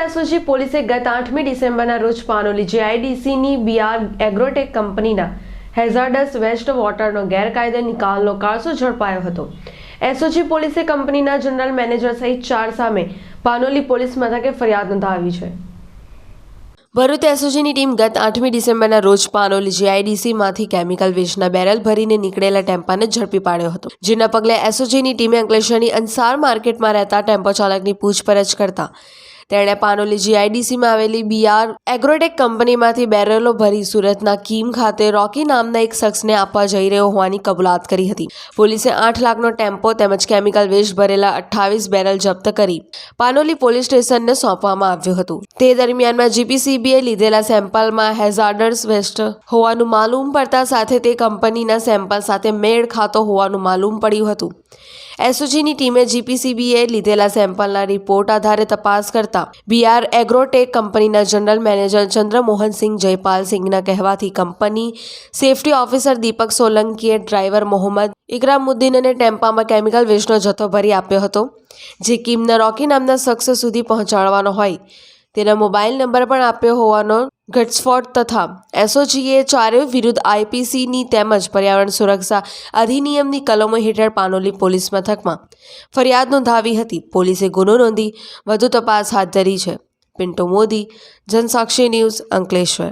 SOG પોલીસે ગત 8મી ડિસેમ્બરના રોજ પાનોલી જીઆઈડીસીની બીઆર એગ્રોટેક કંપનીના હેઝાર્ડસ વેસ્ટ વોટરનો ગેરકાયદે નિકાલનો કારસો ઝડપાયો હતો। એસઓજી પોલીસે કંપનીના જનરલ મેનેજર સહિત 4 સામે પાનોલી પોલીસ મથકે ફરિયાદ નોંધાવી છે। ભરૂચ એસઓજીની ટીમ ગત 8મી ડિસેમ્બરના રોજ પાનોલી જીઆઈડીસીમાંથી કેમિકલ વેસ્ટના બેરલ ભરીને નીકળેલા ટેમ્પાને ઝડપી પાડ્યો હતો, જેના પગલે એસઓજીની ટીમે અંકલેશ્વરની અંસાર માર્કેટમાં રહેતા ટેમ્પો ચાલકની પૂછપરછ કરતા તેણે પાનોલી જીઆઈડીસીમાં આવેલી બીઆર એગ્રોટેક કંપનીમાંથી બેરલો ભરી સુરતના કીમ ખાતે રોકી નામના એક શખ્સને આપવા જઈ રહ્યો હોવાની કબૂલાત કરી હતી। પોલીસે 8 લાખનો ટેમ્પો તેમજ કેમિકલ વેસ્ટ ભરેલા 28 બેરલ જપ્ત કરી પાનોલી પોલીસ સ્ટેશનને સોંપવામાં આવ્યું હતું। તે દરમિયાનમાં જીપીસીબીએ લીધેલા સેમ્પલમાં હેઝાર્ડસ વેસ્ટ હોવાનું માલુમ પડતા સાથે તે કંપનીના સેમ્પલ સાથે મેળ ખાતો હોવાનું માલુમ પડ્યું હતું। એસઓજીની ટીમે જીપીસીબીએ લીધેલા સેમ્પલના રિપોર્ટ આધારે તપાસ કરતા બીઆર એગ્રોટેક કંપનીના જનરલ મેનેજર ચંદ્રમોહનસિંહ જયપાલસિંહના કહેવાથી કંપની સેફ્ટી ઓફિસર દીપક સોલંકીએ ડ્રાઈવર મોહમ્મદ ઇકરામુદ્દીન અને ટેમ્પામાં કેમિકલ વેસ્ટનો જથ્થો ભરી આપ્યો હતો, જે કીમના રોકી નામના શખ્સ સુધી પહોંચાડવાનો હોય તેના મોબાઈલ નંબર પણ આપ્યો હોવાનો ઘટસ્ફોટ તથા એસઓજીએ ચારેય વિરુદ્ધ આઈપીસીની તેમજ પર્યાવરણ સુરક્ષા અધિનિયમની કલમો હેઠળ પાનોલી પોલીસ મથકમાં ફરિયાદ નોંધાવી હતી। પોલીસે ગુનો નોંધી વધુ તપાસ હાથ ધરી છે। પિન્ટુ મોદી, જનસાક્ષી ન્યૂઝ, અંકલેશ્વર।